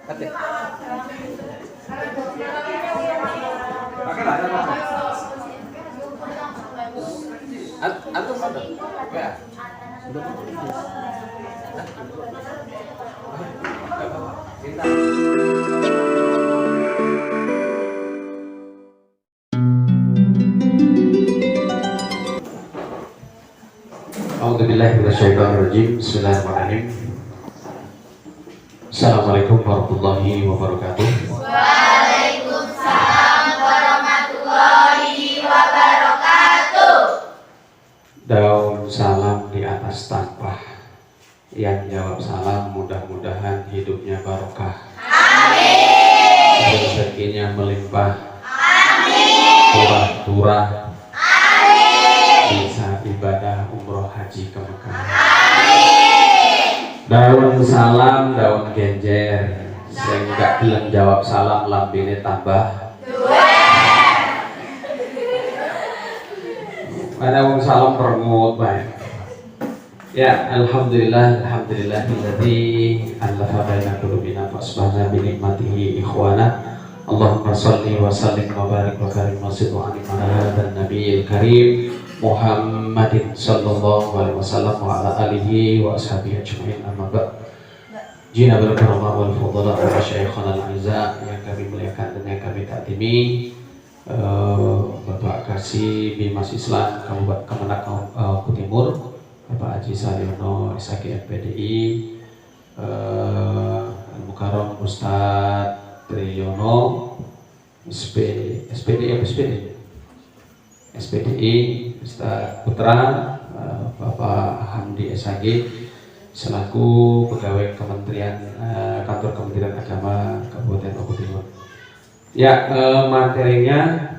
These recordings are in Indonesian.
Ate. Pakai lah ada apa? Antum ada? Ya. Sudah A'udzubillahi minasyaitonirrajim. Bismillahirrahmanirrahim. Assalamualaikum warahmatullahi wabarakatuh. Waalaikumsalam warahmatullahi wabarakatuh. Daun salam di atas tampah. Yang jawab salam mudah-mudahan hidupnya barokah. Amin. Rezekinya melimpah. Amin. Turah-turah. Amin. Bisa ibadah umroh haji ke Mekah. Amin. Daun salam, daun genjer. Sehingga bilang jawab salam lambene tambah. Ada wong salam perengut baik. Ya, alhamdulillahilladzi allafa baina qulubina fa asbahna bi nikmatihi ikhwana. Allahumma shalli wa sallim wa barik wa karim wa salli ala hadzal nabiyil karim Muhammadin sallallahu alaihi wasallam wa ala alihi wa ashabihi ajma'in, amma ba'd. Jina bil karama wal fadala wa masyayikhana al-a'izza yang kami muliakan dan yang kami takdimi, Bapak Kasih Bimas Islam Kabupaten Kemenak Timur, Bapak Haji Saryono SAG MPDI, Al-Mukarram Ustadz Triyono SPDI Ustadz Putra, Bapak Hamdi SAG selaku pegawai Kementerian Kantor Kementerian Agama Kabupaten Bogor Timur. Ya, materinya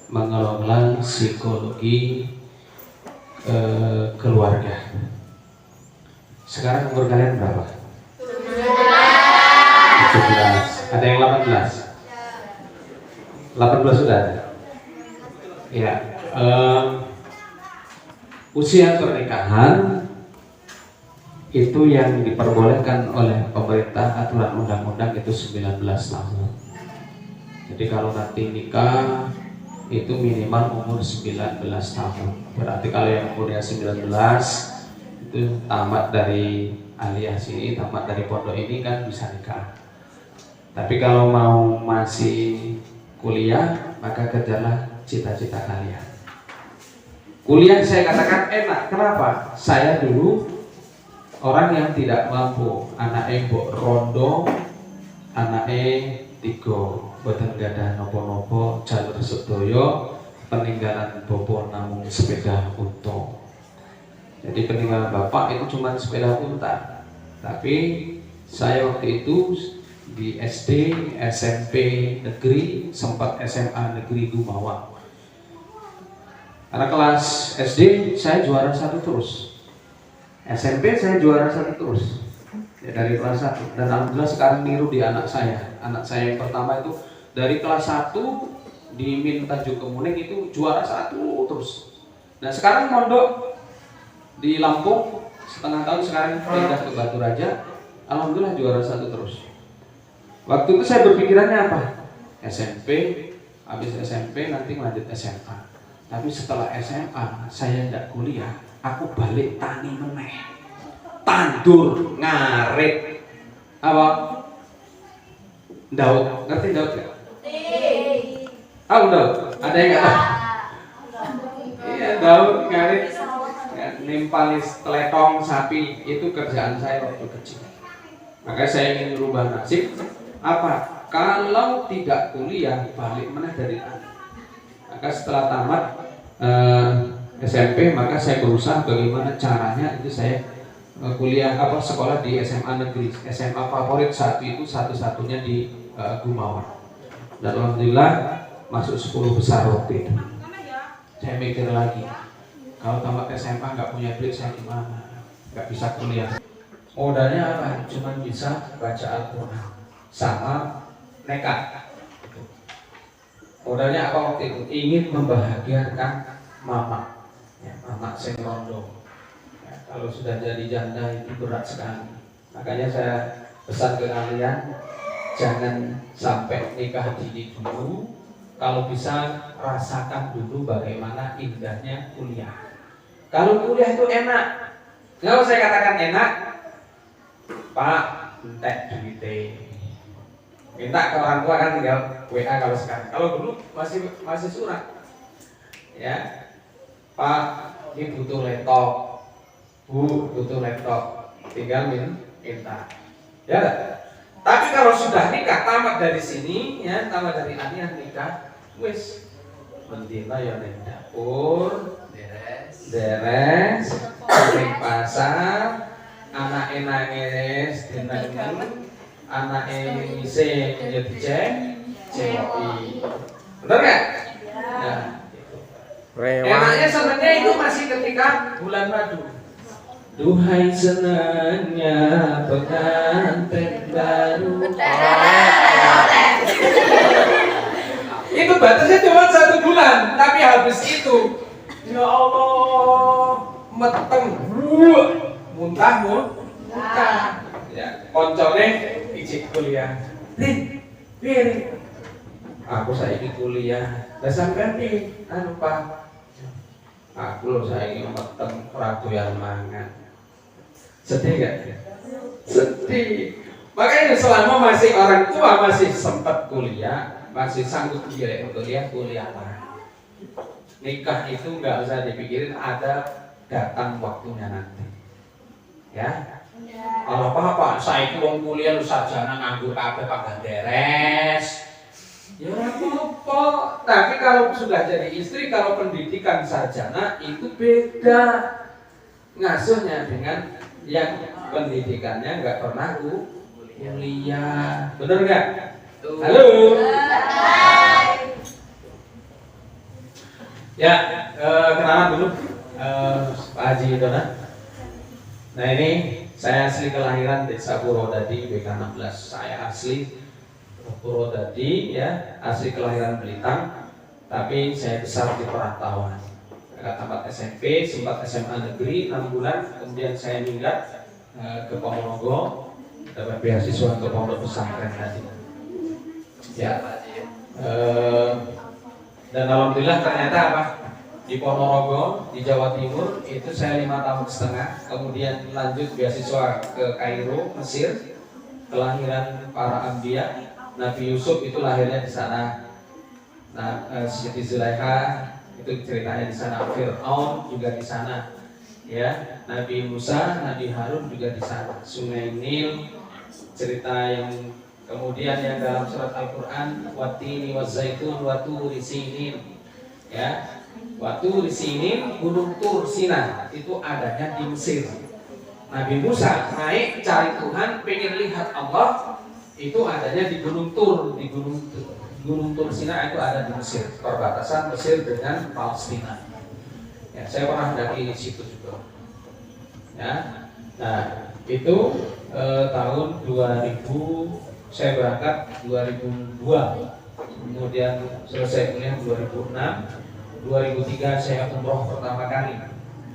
mengelola psikologi keluarga. Sekarang umur kalian berapa? 17. Ada yang 18? 18 sudah ada? Ya. Usia pernikahan itu yang diperbolehkan oleh pemerintah aturan undang-undang itu 19 tahun. Jadi kalau nanti nikah itu minimal umur 19 tahun. Berarti kalau yang umurnya 19 itu tamat dari alias ini, tamat dari pondok ini kan bisa nikah. Tapi kalau mau masih kuliah, maka kejarlah cita-cita kalian. Kuliah saya katakan enak. Kenapa? Saya dulu orang yang tidak mampu, anaknya mbok rondo, anaknya tiga, boten gadah nopo-nopo, jalur sedoyo, peninggalan bopo namung sepeda unta. Jadi peninggalan bapak itu cuma sepeda unta. Tapi saya waktu itu di SD, SMP negeri, sempat SMA negeri Gumawa. Karena kelas SD saya juara 1 terus. SMP saya juara 1 terus. Ya, dari kelas 1. Dan alhamdulillah sekarang niru di anak saya. Anak saya yang pertama itu dari kelas 1 di Min Tanjung Kemuning itu juara 1 terus. Nah sekarang mondok di Lampung setengah tahun, sekarang pindah ke Batu Raja. Alhamdulillah juara 1 terus. Waktu itu saya berpikirannya apa? SMP, habis SMP nanti lanjut SMA. Tapi setelah SMA saya tidak kuliah, aku balik tani meneh, tandur, ngarit, apa? Daud, ngerti Daud gak? Ah, Daud, ada yang nggak tahu? Iya, Daud, ngarit, nimpalis teletong sapi, itu kerjaan saya waktu kecil. Makanya saya ingin merubah nasib. Apa? Kalau tidak kuliah, balik meneh dari tani. Maka setelah tamat SMP, maka saya berusaha bagaimana caranya itu saya kuliah sekolah di SMA negeri. SMA favorit saat itu satu-satunya di Gumawa. Dan alhamdulillah masuk 10 besar waktu itu. Saya mikir lagi, kalau tamat SMA nggak punya duit saya gimana? Nggak bisa kuliah. Modalnya apa? Cuma bisa baca Al-Quran sama nekat. Modalnya apa waktu itu? Ingin membahagiakan mama, ya, mama sing rondo. Ya, kalau sudah jadi janda itu berat sekali. Makanya saya pesan ke kalian, jangan sampai nikah dini dulu. Kalau bisa rasakan dulu bagaimana indahnya kuliah. Kalau kuliah itu enak, nggak usah katakan enak, Pak, entek duitnya. Minta ke orang tua kan tinggal WA kalau sekarang. Kalau dulu masih surat. Ya, Pak, ini butuh laptop, Bu, butuh laptop, tinggal minta. Ya, tapi kalau sudah nikah, tamat dari sini, ya, tamat dari anian nikah, wis mendina ya ning dapur, deres, ning pasar, anake nangis, dinengen, anake ngisi ya dicek, cewoki. Bener enggak? Nah, enaknya senangnya itu masih ketika bulan madu. Duhai senangnya pengantin baru. Itu batasnya cuma 1 bulan, tapi habis itu, ya Allah, meteng, muntah. Ya, koncone ijik kuliah. Rin, aku saiki kuliah. Lah sampean piye? Anu Pak, aku lho saiki meteng ora doyan mangan. Sedih gak? Sedih. Makanya selama masih orang tua masih sempat kuliah, masih sanggup biaya untuk kuliahlah. Nikah itu nggak usah dipikirin, ada datang waktunya nanti. Ya. Kalau apa-apa, saya wong kuliah lu sarjana nganggur kabeh pagah deres. Ya ora apa-apa. Tapi kalau sudah jadi istri, kalau pendidikan sarjana itu beda ngasuhnya dengan yang pendidikannya nggak pernah kuliah. Bener nggak? Halo. Ya, kenalan dulu Pak Haji Dona. Nah ini saya asli kelahiran Desa Purwodadi BK 16. Saya asli Purwodadi, ya, asli kelahiran Belitang, tapi saya besar di Perantauan. Tamat SMP, sempat SMA negeri 6 bulan, kemudian saya minggat ke Ponorogo, dapat beasiswa ke pondok pesantren tadi. Ya, dan alhamdulillah ternyata apa? Di Ponorogo, di Jawa Timur itu saya 5 tahun setengah, kemudian lanjut beasiswa ke Kairo, Mesir, kelahiran para anbiya. Nabi Yusuf itu lahirnya di sana. Nah, Siti Zulaikha itu ceritanya di sana, Fir'aun juga di sana, ya, Nabi Musa, Nabi Harun juga di sana. Sungai Nil, cerita yang kemudian yang dalam surat Al-Qur'an, watini wazaitun waturi sinin, ya, waturi sinin, gunung Tur Sina itu adanya di Mesir. Nabi Musa naik cari Tuhan, pengen lihat Allah, itu adanya di gunung Tur, di Gunung Tur Sina itu ada di Mesir, perbatasan Mesir dengan Palestina. Ya, saya pernah mendaki di situ juga. Ya, nah itu tahun 2000 saya berangkat 2002, kemudian selesai kuliah 2006, 2003 saya umroh pertama kali.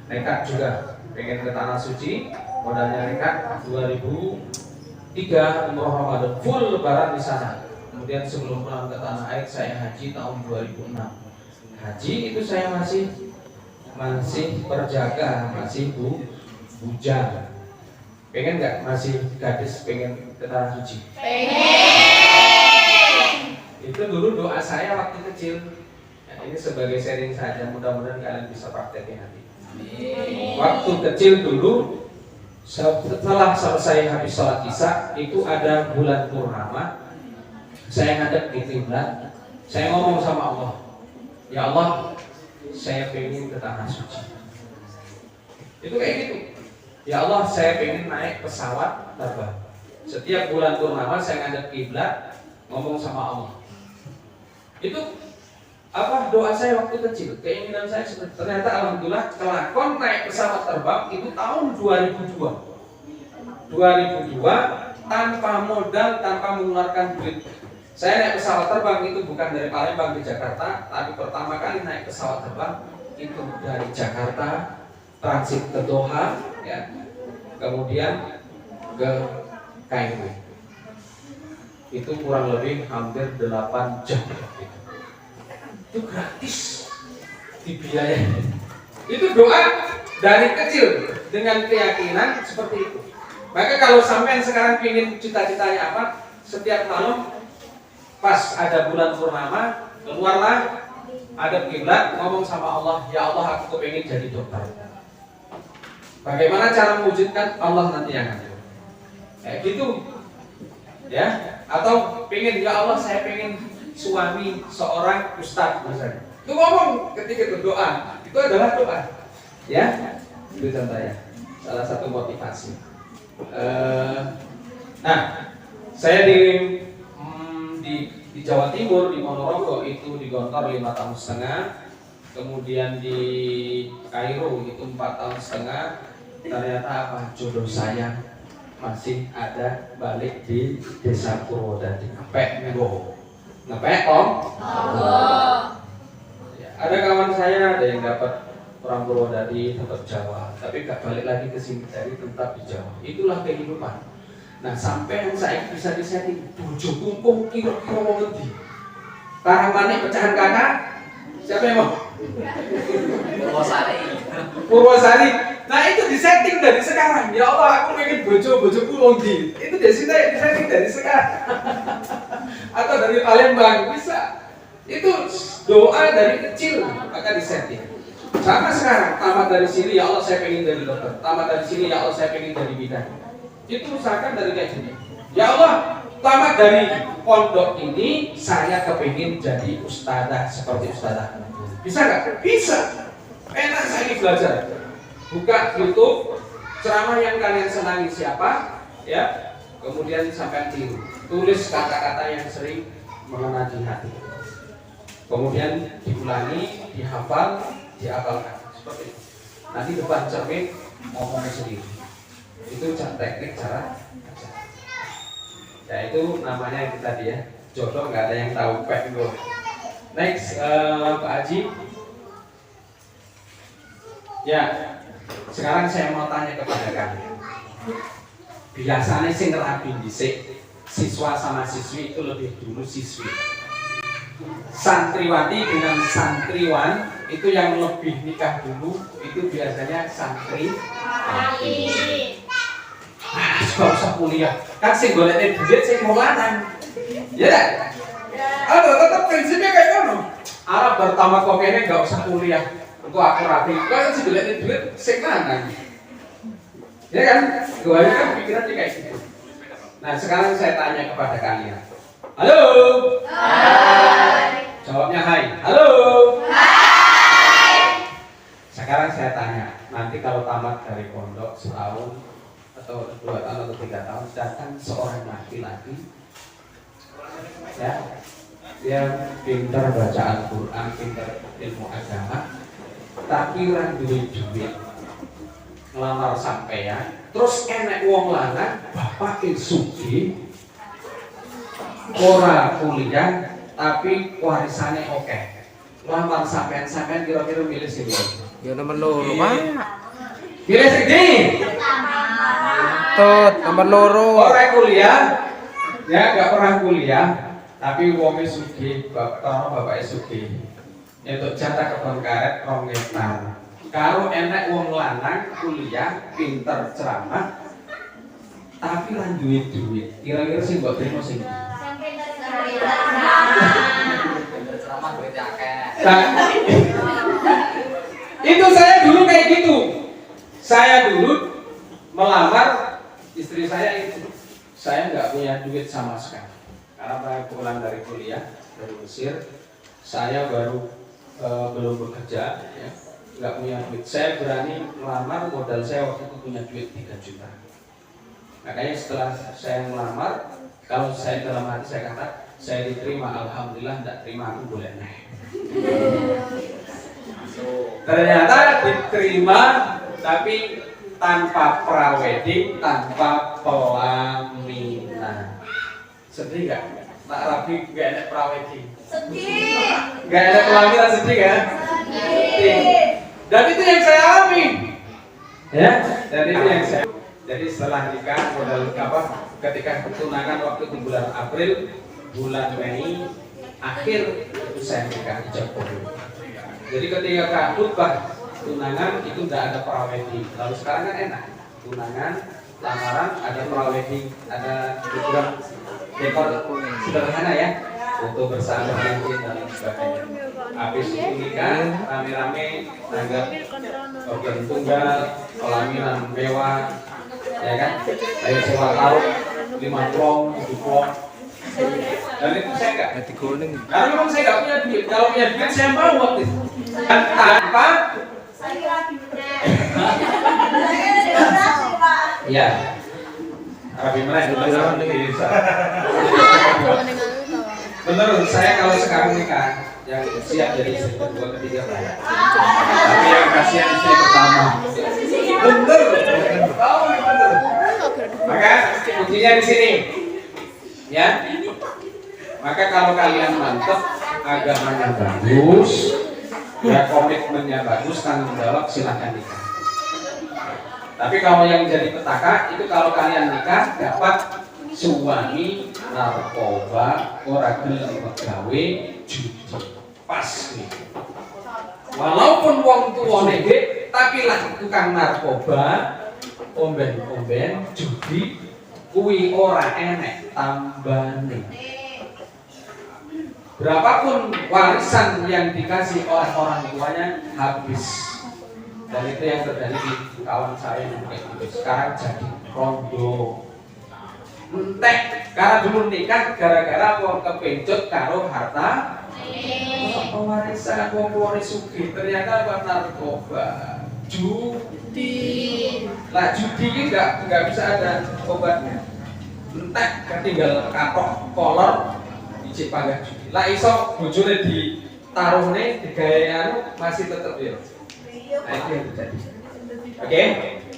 Nekat juga, pengen ke Tanah Suci, modalnya nekat. 2003 umroh Ramadan, full lebaran di sana. Kemudian sebelum pulang ke tanah air saya haji tahun 2006. Haji itu saya masih berjaga, masih bujang. Pengen nggak masih gadis pengen ke tanah suci? Pengen. Itu dulu doa saya waktu kecil. Nah, ini sebagai sharing saja, mudah-mudahan kalian bisa praktekin nanti. Waktu kecil dulu, setelah selesai habis sholat isya itu ada bulan purnama. Saya ngadep di kiblat, saya ngomong sama Allah, ya Allah, saya pengen ke tanah suci. Itu kayak gitu. Ya Allah, saya pengen naik pesawat terbang. Setiap bulan purnama saya ngadep kiblat, ngomong sama Allah. Itu apa doa saya waktu kecil, keinginan saya seperti. Ternyata alhamdulillah kelakon naik pesawat terbang itu tahun 2002. 2002 tanpa modal, tanpa mengeluarkan duit. Saya naik pesawat terbang itu bukan dari Palembang ke Jakarta, tapi pertama kali naik pesawat terbang itu dari Jakarta transit ke Doha, ya, kemudian ke Kairo. itu kurang lebih hampir 8 jam. Itu gratis dibiayai. Itu doa dari kecil dengan keyakinan seperti itu. Maka kalau sampean sekarang ingin cita-citanya apa, setiap malam pas ada bulan purnama, keluarlah ada kiblat, ngomong sama Allah, ya Allah aku pengen jadi dokter. Bagaimana cara mewujudkan? Allah nanti yang ngatur. Kayak gitu, ya. Atau pengen, ya Allah saya pengen suami seorang ustadz misalnya. Itu ngomong ketika berdoa, itu adalah doa, ya. Itu contohnya, salah satu motivasi. Nah, saya di Jawa Timur, di Ponorogo itu di Gontor 5,5 tahun, kemudian di Kairo itu 4,5 tahun. Ternyata apa? Jodoh saya masih ada balik di Desa Purwodadi. Ngepek nego, ngepek om. Ada kawan saya ada yang dapat orang Purwodadi, tetap Jawa, tapi gak balik lagi ke sini, jadi tetap di Jawa. Itulah kehidupan. Nah, sampai yang saya bisa disetting, bojo kumpul kira-kira mau ngendi. Karangmanik pecahan kakak, siapa yang mau? Purwosari. Nah, itu disetting dari sekarang. Ya Allah, aku pengen bojoku ngendi. Itu disetting dari sekarang. Atau dari Palembang bisa. Itu doa dari kecil maka disetting. Sama sekarang, tamat dari sini ya Allah saya pengen jadi dokter. Tamat dari sini ya Allah saya pengen jadi bidan. Itu usahakan dari kayak gini. Ya Allah, tamat dari pondok ini saya kepingin jadi ustadzah seperti ustadzah. Bisa nggak? Bisa. Enak saya belajar. Buka YouTube, ceramah yang kalian senangi siapa, ya. Kemudian sampai tiru. Tulis kata-kata yang sering mengena di hati. Kemudian diulangi, dihafal, diapalkan seperti itu. Nanti depan cermin ngomongnya sendiri. Itu teknik cara baca. Ya itu namanya itu tadi ya. Jodoh nggak ada yang tahu pek itu. Next Pak Haji. Ya, sekarang saya mau tanya kepada kalian. Biasanya sih ngerabin dhisik siswa sama siswi itu lebih dulu siswi. Santriwati dengan santriwan itu yang lebih nikah dulu itu biasanya santri. Gak usah kuliah, kan sing golekne duit sing mau lanang. Ya. Ada tetap prinsipnya kayak ngono. Arab pertama kok kene gak usah kuliah. Engko aku rapi. Kan sing golekne duit sing lanang. Ya kan? Gua kan pikirannya kayak gitu. Nah, sekarang saya tanya kepada kalian. Halo. Hai. Jawabnya hai. Halo. Hai. Sekarang saya tanya, nanti kalau tamat dari pondok setahun atau 2 tahun atau 3 tahun datang seorang laki-laki ya, dia pintar baca Al-Quran, pintar ilmu agama, tapi ora duwe duit, ngelamar sampeyan, terus enek wong lanang bapake sugih, ora kuliah tapi warisannya oke. Lamar sampeyan kira-kira milih sing Ya nomor loro, Pak. milih sing ndi? Tut, nomor loro. Orang kuliah, ya nggak pernah kuliah, tapi wongnya sugih, bapaknya sugih. Untuk jatah kebun karet 2 hektar. Kalau enak wong lanang kuliah, pinter ceramah, tapi lan duit. Kira-kira sih buat terima sih. Itu saya dulu kayak gitu. Saya dulu melamar istri saya itu, saya nggak punya duit sama sekali karena saya pulang dari kuliah dari Mesir, saya baru belum bekerja, ya, nggak punya duit. Saya berani melamar, modal saya waktu itu punya duit 3 juta. Makanya setelah saya melamar, kalau saya dalam hati saya kata saya diterima, alhamdulillah. Nggak terima aku boleh naik. Ternyata diterima, tapi tanpa prawedding, tanpa pelaminan. Sedih gak? Nak Rabi gak ada prawedding. Sedih. Gak ada pelaminan, sedih kan? Sedih. Dan itu yang saya alami. Ya, dan itu yang saya. Jadi setelah nikah modal apa? Ketika tunangan waktu itu bulan April, bulan Mei akhir itu saya nikah Jokowi. Jadi ketika khutbah tunangan itu tidak ada prawedding. Lalu sekarang kan enak, tunangan, lamaran, ada prawedding, ada dekor sederhana ya, foto bersama cincin dan lain sebagainya. Habis itu nikah, rame-rame, nanggap organ tunggal, pelaminan mewah, ya kan? Ayo sewa karung, 5 plong, 7 plong. Dan itu saya enggak. Karena memang saya enggak punya duit. Kalau punya duit saya mau waktu itu. Dan tanpa ya, Rabi Merah bisa. Bener, saya kalau sekarang nikah yang siap jadi istri kedua ketiga banyak. Tapi yang kasihan istri pertama. Bener. Maka kuncinya di sini. Ya. Maka kalau kalian mantep, agamanya bagus, ya komitmennya bagus, tanggung jawab, silahkan nikah. Tapi kalau yang jadi petaka itu kalau kalian nikah dapat suami narkoba, ora gelem gawe judi, pas nih. Walaupun wong tuwane gede, tapi lah tukang narkoba, omben-omben, judi, kuwi ora enek tambane. Berapapun warisan yang dikasih oleh orang tuanya habis. Dan itu yang terjadi di kawan saya yang kayak gitu. Sekarang jadi rondo. Entek, karena dulu nikah gara-gara wong kepencut karo harta warisan wong sugih ternyata buat narkoba, judi. Lah judi ini enggak bisa ada obatnya. Entek ketinggal katok kolor ijik panggah judi. Lah iso bojone ditaruhne digawe anu masih tetep ya. Nah itu yang terjadi. Oke?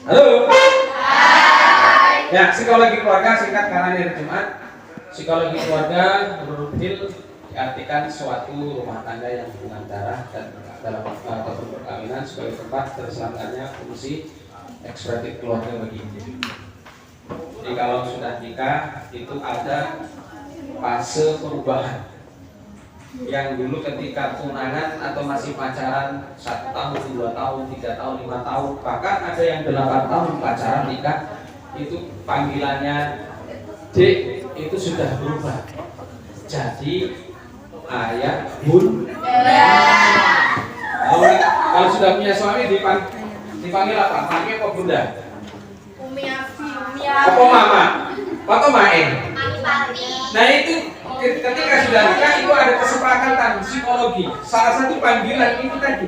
Halo. Hai. Ya, psikologi keluarga singkat karena hari Jumat. Psikologi keluarga menurut Hill diartikan suatu rumah tangga yang hubungan darah dan dalam ataupun perkawinan sebagai tempat terselenggaranya fungsi ekspresif keluarga bagi individu. Jadi kalau sudah nikah itu ada fase perubahan. Yang dulu ketika tunangan atau masih pacaran 1 tahun, 2 tahun, 3 tahun, 5 tahun, bahkan ada yang 8 tahun pacaran nikah, itu panggilannya Dek itu sudah berubah jadi ayah, bun. Kalau sudah punya suami dipanggil apa? Mami apa bunda? Umi Abi, apa mama? Apa main? Nah itu ketika sudah nikah itu ada kesepakatan psikologi. Salah satu panggilan itu tadi.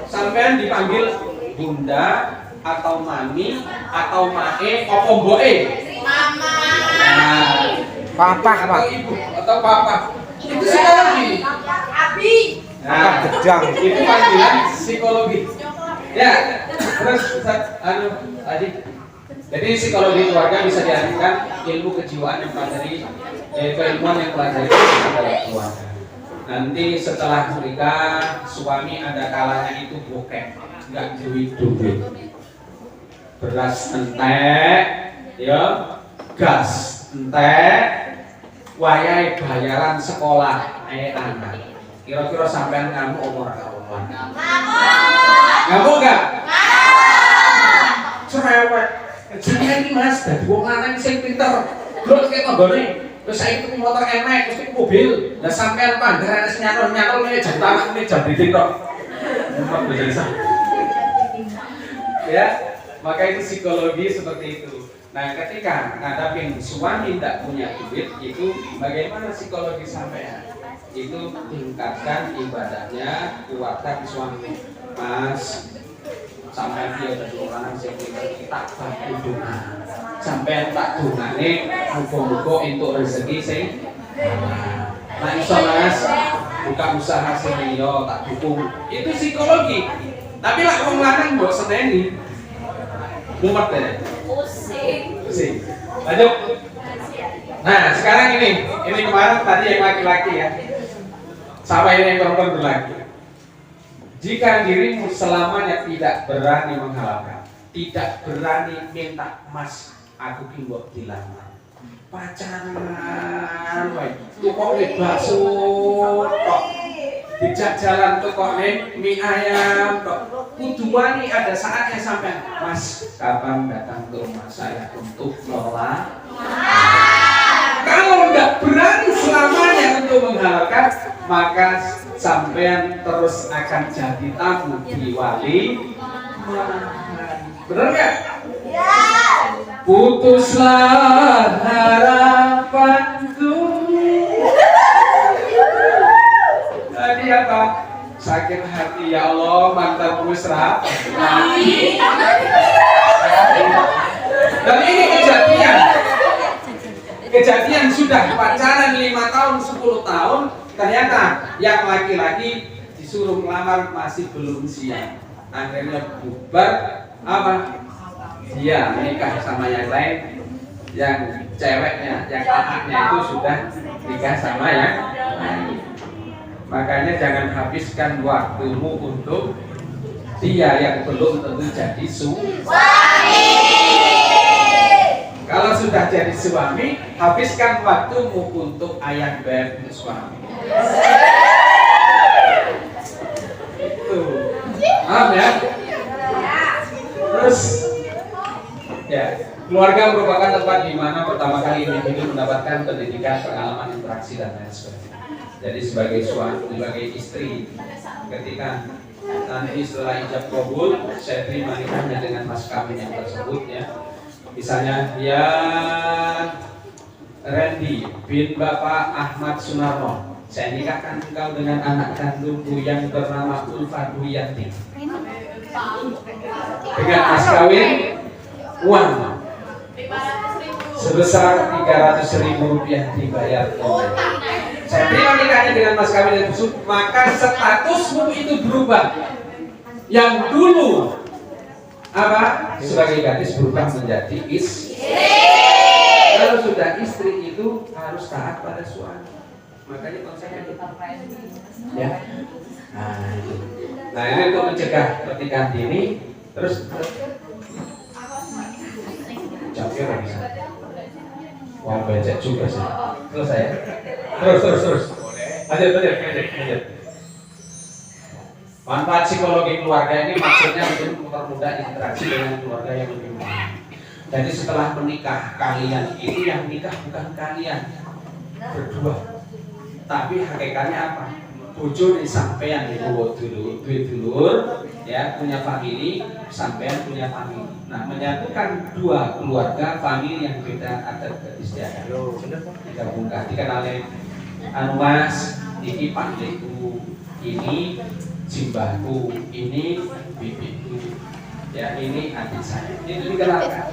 Sampean dipanggil bunda atau mami atau mae atau mboe. Mama. Nah, Papa, atau ibu atau papa. Itu psikologi. Abi. Nah, itu panggilan psikologi. Ya, terus tadi. Jadi psikologi keluarga bisa diartikan ilmu kejiwaan yang pelajari keilmuan yang pelajari adalah keluarga. Nanti setelah menikah suami ada kalanya itu bokeh, nggak duit, beras entek, ya gas entek, wayai bayaran sekolah anak. Kira-kira sampean ngamuk umur karuan? Ngamuk nggak? Cerewet. Jadi ini mas, dari wong lanang sing pinter, terus kita tanggane, terus saya itu motor emek, terus itu mobil, dan sampean pandai anak nyantol ini jam tangan ini jam didik kok. Ya, maka itu psikologi seperti itu. Nah, ketika ngadapin suami tidak punya duit, itu bagaimana psikologi sampean? Itu tingkatkan ibadahnya, kuatkan suami, mas. Sampai dia berdoa sing kita bantu doa. Sampai tak dongane muga-muga entuk rezeki sing nah iso Mas buka usaha sing yo tak dukung. Itu psikologi. Tapi lah wong lanang mbok seneni. Mumet deh. Pusing. Lanjut. Nah, sekarang ini kemarin tadi yang laki-laki ya. Sama ini yang perempuan berlaki. Jika dirimu selamanya tidak berani menghalalkan, tidak berani minta mas aku ki mbok dilamar. Pacaran wae. Tukokne bakso kok. Dijak jalan tukokne mie ayam kok. Kudu wani ada saatnya sampai mas kapan datang ke rumah saya untuk ngelamar. Kalau nggak berani selamanya untuk menghalalkan, maka sampean terus akan jadi tamu di wali. Benar nggak? Ya. Putuslah harapanku. Tadi apa? Sakit hati ya Allah, mantap mesra. Dan ini kejadian sudah pacaran 5 tahun, 10 tahun, ternyata yang laki-laki disuruh melamar masih belum siap. Akhirnya bubar apa? Dia menikah sama yang lain, yang ceweknya, yang anaknya itu sudah nikah sama yang lain. Makanya jangan habiskan waktumu untuk dia yang belum tentu jadi suami. Kalau sudah jadi suami, habiskan waktumu untuk ayah beb suami. Itu, paham ya? Terus, ya, keluarga merupakan tempat di mana pertama kali individu mendapatkan pendidikan, pengalaman, interaksi dan lain sebagainya. Jadi sebagai suami, sebagai istri, ketika nanti setelah ijab kabul, saya terima nikahnya dengan mas kawin yang tersebut ya. Misalnya ya Randy bin Bapak Ahmad Sunarno, saya nikahkan engkau dengan anak kandungku yang bernama Ulfa Duyanti. Dengan mas kawin uang sebesar 300.000 rupiah dibayar tunai. Saya terima nikahnya dengan mas kawin yang tersebut, maka statusmu itu berubah. Yang dulu apa? Sebagai gadis berubah menjadi istri. Kalau sudah istri itu harus taat pada suami. Makanya konsepnya itu. Ya. Nah ini untuk mencegah pernikahan dini. Terus capek nggak bisa. Wah becek juga sih. Terus saya. Terus. Lanjut. Manfaat psikologi keluarga ini maksudnya untuk mempermudah interaksi dengan keluarga yang lebih luas. Jadi setelah menikah kalian itu yang nikah bukan kalian berdua, tapi hakikatnya apa? Bojo nih sampean itu dulur, ya punya famili, sampean punya famili. Nah menyatukan dua keluarga famili yang beda adat istiadat. Digabungkan, dikenalin anu mas, ini pakdeku, ini simbahku, ini bibiku, ya ini adik saya. Itu dikenalkan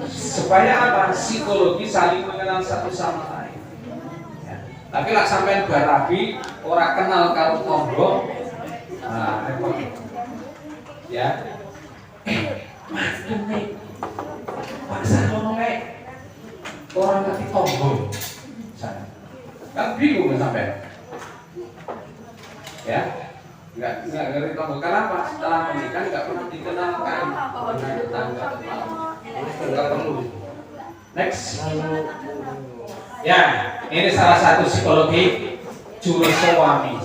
supaya apa? Psikologi saling mengenal satu sama lain ya. Tapi lah sampai barabi orang kenal karo tonggo, nah repot ya. Mas ini paksa ngomongnya orang ngerti tonggo sana kan bingung sampai ya. Enggak ngerti tonggo. Kenapa? Setelah menikah enggak pernah dikenalkan dengan tetangga. Enggak perlu. Next. Ya, ini salah satu psikologi jurus suami.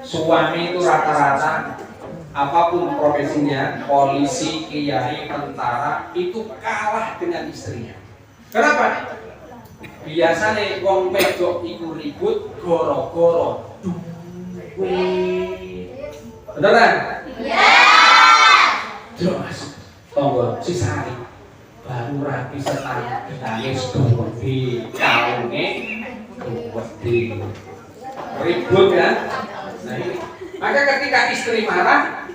Suami itu rata-rata apapun profesinya, polisi, kiai, tentara, itu kalah dengan istrinya. Kenapa? Biasanya wong wedok iku ribut goro-goro. Beneran? Iya. Terus tonggo sisari baru rapi setang nangis gede kaunge gede ribut kan? Nah ini maka ketika istri marah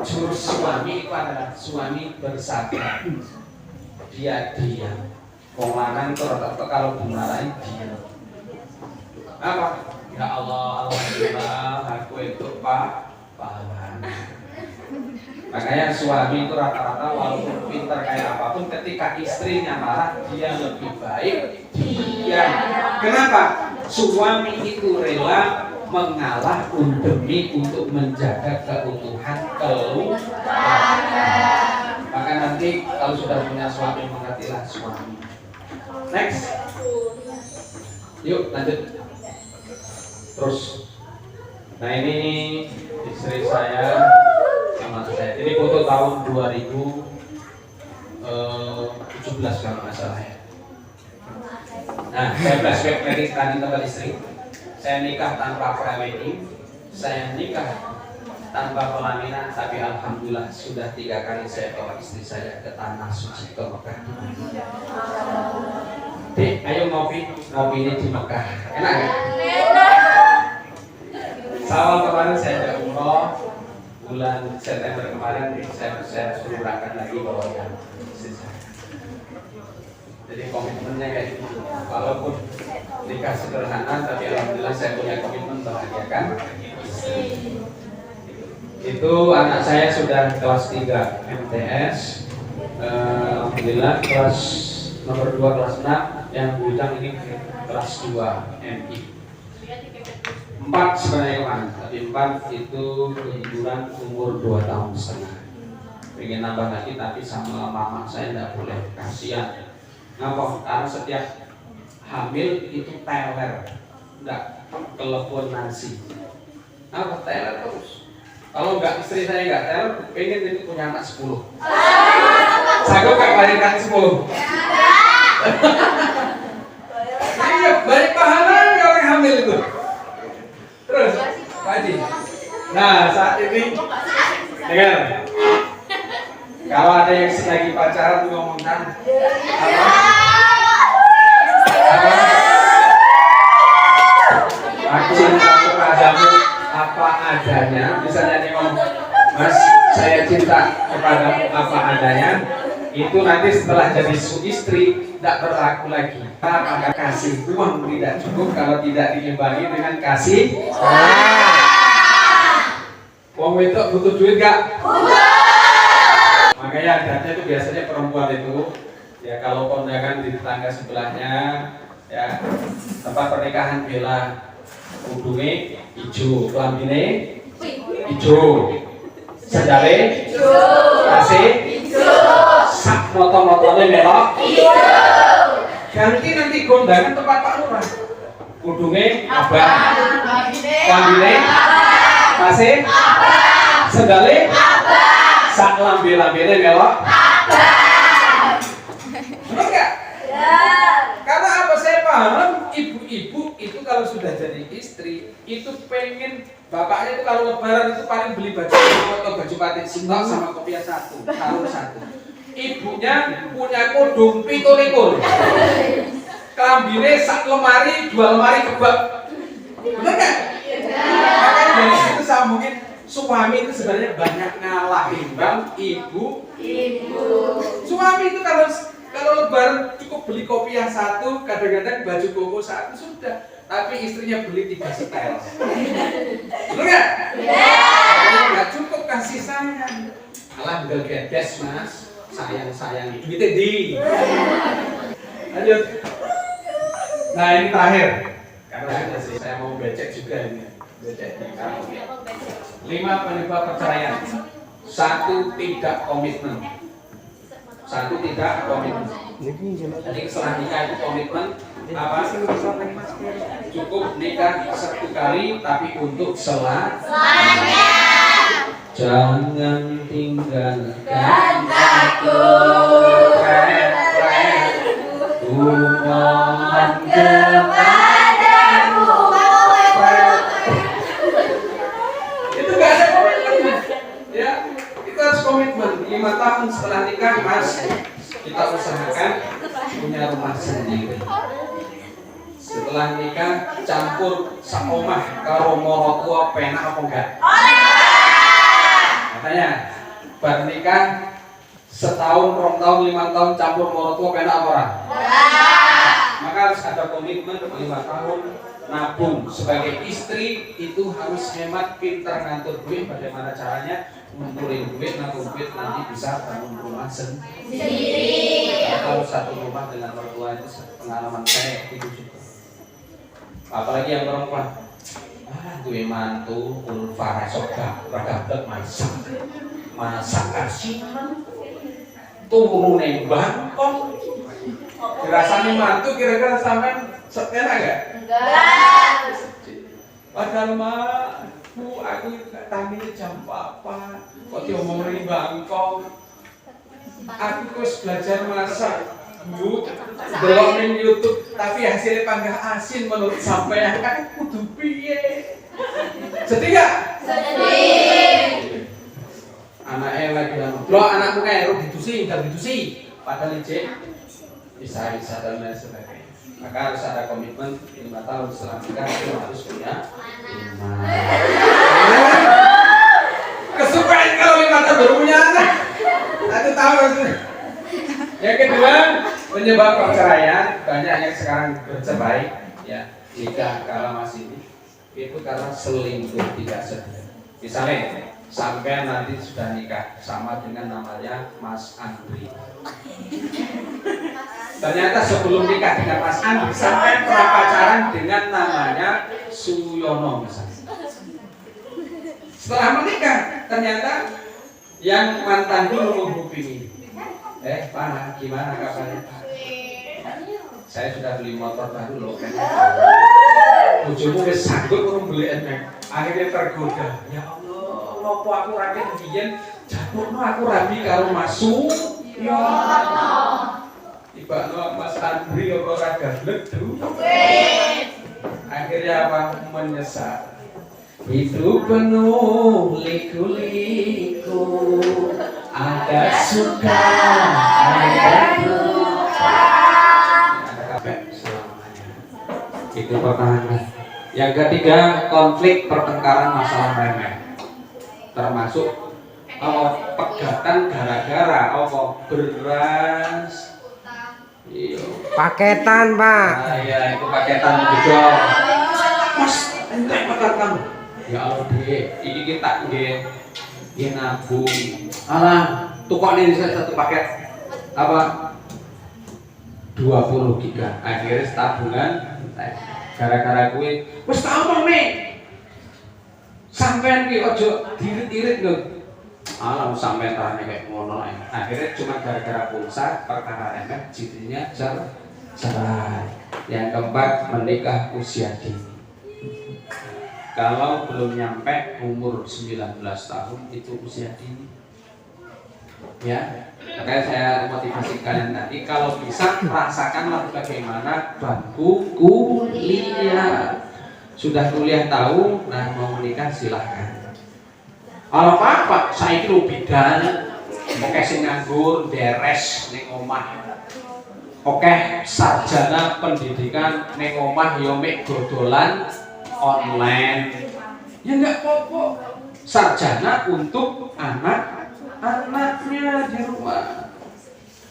jurus suami itu adalah suami bersabar, dia diam. Wong lanang itu rata-rata kalau dimarahin diam. Apa? Ya Allah, alhamdulillah aku itu pahlawan. Makanya suami itu rata-rata walaupun pintar kayak apapun, ketika istrinya marah dia lebih baik diam. Kenapa? Suami itu rela mengalah demi untuk menjaga keutuhan keluarga. Maka nanti kalau sudah punya suami mengertilah suami. Next. Yuk lanjut. Terus. Nah ini istri saya sama saya. Ini foto tahun 2017 kalau nggak salah ya. Nah, saya flashback lagi tadi tempat istri. Saya nikah tanpa pre-wedding, saya nikah tanpa pelaminan, tapi alhamdulillah sudah 3 kali saya bawa istri saya ke tanah suci ke Mekah. Dek, ayo ngopi ini di Mekah. Enak nggak? Sawal kemarin saya ada umroh, bulan September kemarin saya suruh berangkat lagi bawa istri saya. Jadi komitmennya kayak gitu. Walaupun nikah sederhana, tapi alhamdulillah saya punya komitmen bahagiakan istri. Itu anak saya sudah kelas 3 MTS, alhamdulillah kelas nomor 2 kelas 6, yang bujang ini kelas 2 MI. 4 sebenarnya kemarin, tapi 4 itu kehidupan umur 2 tahun setengah. Pengen nambah lagi tapi sama mama saya tidak boleh, kasihan. Ngapa? Karena setiap hamil itu teler, enggak telepon nasi. Apa teler terus? Kalau enggak istri saya enggak teler, pengen itu punya anak 10. Sanggup enggak melahirkan 10? Iya, banyak pahala orang hamil itu. Terus, Pak Haji. Nah, saat ini dengar. Kalau ada yang lagi pacaran ngomongkan aku cinta kepadamu apa adanya. Misalnya dia ngomong, Mas, saya cinta kepadamu apa adanya. Itu nanti setelah jadi istri tidak berlaku lagi. Maka kasih uang tidak cukup kalau tidak diimbangi dengan kasih. Uang itu butuh duit gak? Makanya adatnya itu biasanya perempuan itu ya kalau kondangan di tetangga sebelahnya ya tempat pernikahan bela kudunge hijau, kelambine hijau, sandale hijau, kasih hijau, sak moto-motone melok hijau. Ganti nanti kondangan tempat Pak Lurah kudunge abang, kelambine kasih sandale sak lambe-lambene melok abang. Benar nggak? Ya. Karena apa saya paham, ibu-ibu itu kalau sudah jadi istri itu pengen bapaknya itu kalau lebaran itu paling beli baju atau baju batik sintok sama kopiah 1, sarung 1. Ibunya punya kudung 17. Kelambine sak lemari, 2 lemari kebab. Benar nggak? Ya. Makanya dari situ saya mungkin suami itu sebenarnya banyak ngalahin bang ibu. Suami itu kalau lebaran cukup beli kopiah 1, kadang-kadang baju koko 1 sudah, tapi istrinya beli 3 setel. Betul nggak? Nggak cukup kasih sayang. Alah gedes mas, sayang duitnya di. Lanjut. Nah ini terakhir, karena saya mau becek juga ini. Becek di karaoke. 5 penyebab perceraian. 1 tidak komitmen. 1 tidak komitmen. Jadi setelah nikah itu komitmen apa? Cukup nikah 1 kali tapi untuk selamanya. Jangan tinggalkan aku. Mohon kepadamu. Itu gak ada komitmen. Ya, itu harus komitmen. 5 tahun setelah nikah, mas, kita usahakan punya rumah sendiri. Setelah nikah, campur sakomah karo morotua penak apa enggak? Katanya, bernikah setahun, 2 tahun, 5 tahun campur morotua penak apa orang? Maka harus ada komitmen 5 tahun nabung. Sebagai istri itu harus hemat, pintar ngatur duit. Bagaimana caranya ngumpulin duit, nabung duit nanti bisa bangun rumah sendiri. Kalau 1 rumah dengan mertua itu pengalaman saya itu juga. Apalagi yang perempuan, gue mantu ulfara soga ragabek masak kasihan. turune Bangkok. Dirasani mantu kira-kira sampean enak gak? Enggak. Padahal mah, Bu, aku tangine jam 4. Kok diomongin Bangkok? Aku terus belajar masak, Bu. Delok ning YouTube, tapi hasilnya panggah asin menurut sampean kan kudu piye? Sedih gak? Sedih. Anaknya lagi lo anakmu kayak lo ditusi, enggak ditusi. Padahal licik bisa dan lain sebagainya. Maka harus ada komitmen 5 tahun setelah nikah itu harus punya anak. Kesukaan kalau 5 tahun baru punya anak. 1 tahun. Yang kedua, penyebab perceraian banyak yang sekarang bercerai ya jika kalau masih itu karena selingkuh tidak sedia. Misalnya sampai nanti sudah nikah sama dengan namanya Mas Andri. Ternyata sebelum nikah dengan Mas Andri sampai pernah pacaran dengan namanya Suyono misalnya. Setelah menikah ternyata yang mantan dulu menghubungi, Pak, gimana kabarnya Pak? Saya sudah beli motor baru loh. Bojomu wis sanggup urung beli enek. Akhirnya tergoda. Ya Allah, nopo aku rakyat biyen jatuhno aku rabi karo Masu. Ya Allah. Tibakno Mas Andri kok ora gablek akhirnya apa? Menyesal. Hidup penuh liku-liku, ada suka, ada duka. Ada kabeh selamanya. Itu pertahanan. Yang ketiga, konflik pertengkaran masalah remeh. Termasuk pegatan gara-gara beras. Iya. Paketan, Pak. Nah, iya, itu paketan juga. Mas, entek paketan. Ya Allah, Dek, ini kita nggih nabung. Alah, tukokne satu paket apa? 20 giga. Akhirnya tabungan gara-gara kuwi wis tak omong nih. Sampean ki ojo dirit-irit lho. Alah sampean tarane kayak ngono ae. Akhirnya cuma gara-gara pulsa perkara remeh jadinya cerai. Yang keempat, menikah usia dini. Kalau belum nyampe umur 19 tahun itu usia dini. Ya, makanya saya motivasi kalian tadi kalau bisa rasakanlah bagaimana bangku kuliah. Sudah kuliah tahu, nah mau menikah silahkan. Kalau apa, saya itu bidan, oke sing nganggur, beres ning omah. Oke, sarjana pendidikan ning omah yo mek dodolan online. Ya enggak apa-apa. Sarjana untuk anak-anaknya di rumah.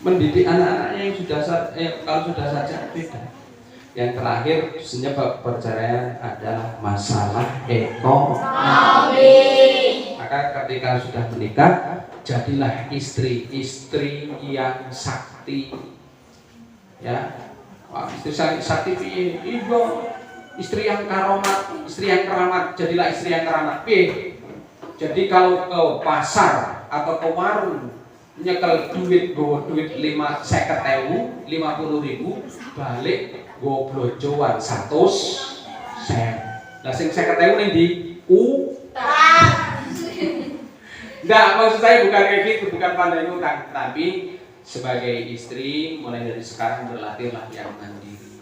Mendidik anak-anaknya yang sudah kalau sudah sarjana beda. Yang terakhir, penyebab perceraian adalah masalah ekonomi. Maka ketika sudah menikah, jadilah istri yang sakti. Ya, wah, istri sakti piye? Iya, istri yang keramat, jadilah istri yang keramat. Piye? Jadi kalau ke pasar atau ke warung nyekel duit 50.000, balik go blojoan 100 sen. Lah sing 50.000 ning ndi? Enggak, maksud saya bukan kayak gitu, bukan pandai utang, tapi sebagai istri mulai dari sekarang berlatihlah yang mandiri.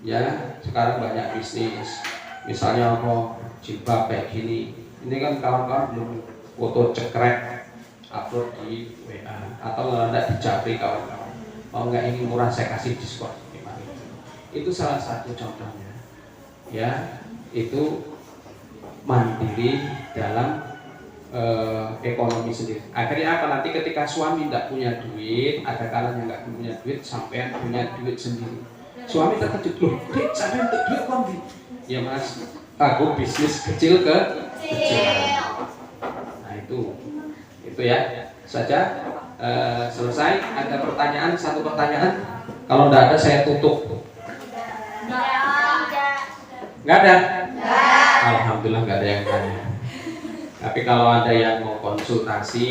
Ya, sekarang banyak bisnis. Misalnya apa? Jilbab kayak gini. Ini kan kawan-kawan belum foto cekrek upload di WA atau nggak di Japri kawan-kawan. Mau nggak ini murah saya kasih diskon. Itu salah satu contohnya. Ya, itu mandiri dalam ekonomi sendiri. Akhirnya apa, nanti ketika suami tidak punya duit, ada kalanya nggak punya duit, sampai punya duit sendiri. Suami terkejut, loh, Dek, sampai untuk duit kombi. Ya Mas, aku bisnis kecil ke kecil. Nah itu ya saja. Selesai. Ada pertanyaan, satu pertanyaan. Kalau tidak ada saya tutup. Nggak ada? Alhamdulillah nggak ada yang tanya. Tapi kalau ada yang mau konsultasi,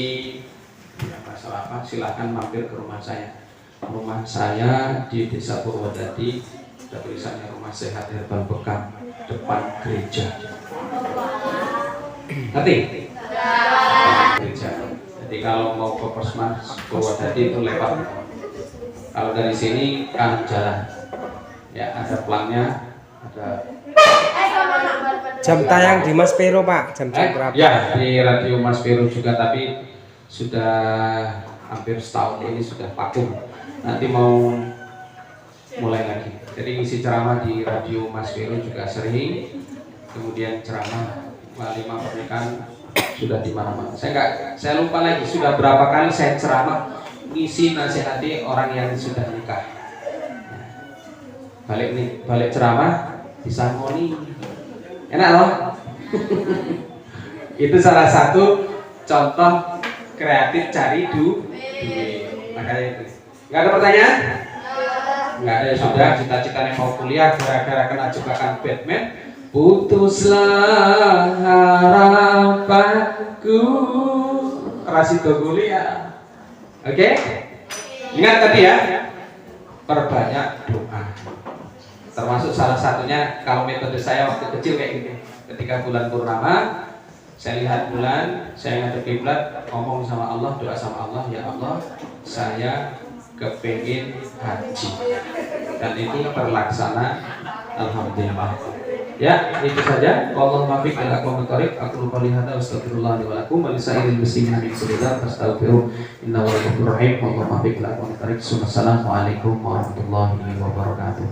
ya masalah apa, silahkan mampir ke rumah saya. Rumah saya di Desa Purwodadi, ada tulisannya Rumah Sehat Herbal Bekam, depan gereja. Ngerti? Gereja. Jadi kalau mau ke Puskesmas Purwodadi itu lewat. Kalau dari sini kanan jalan. Ya, ada pelangnya, ada. Jam tayang di Mas Pero Pak, jam berapa? Ya, di Radio Mas Pero juga, tapi sudah hampir setahun ini sudah vakum. Nanti mau mulai lagi. Jadi isi ceramah di Radio Mas Pero juga sering. Kemudian ceramah walimah pernikahan sudah di mana-mana. Saya lupa lagi sudah berapa kali saya ceramah ngisi nasihati orang yang sudah nikah. Balik ceramah disangoni. Enak loh. Itu salah satu contoh kreatif cari duit. Makanya itu. Nggak ada pertanyaan? Nggak ada, ya sudah. Cita-citanya mau kuliah gara-gara kena jebakan Batman. Putuslah harapanku, Rasido kuliah. Oke? Ingat tadi ya, perbanyak doa. Termasuk salah satunya kalau metode saya waktu kecil kayak gini. Ketika bulan purnama, saya lihat bulan, saya ngadep kiblat, ngomong sama Allah, doa sama Allah, ya Allah, saya kepingin haji, dan itu terlaksana, alhamdulillah. Ya, itu saja. Wallahu muwaffiq ila aqwamit thoriq. Aku lupa lihat astagfirullah wa lakum wa lisairil muslimin min kulli dzamb fastaghfiruh innahu ghafurur rahim. Wallahu muwaffiq ila aqwamit thoriq. Assalamualaikum warahmatullahi wabarakatuh.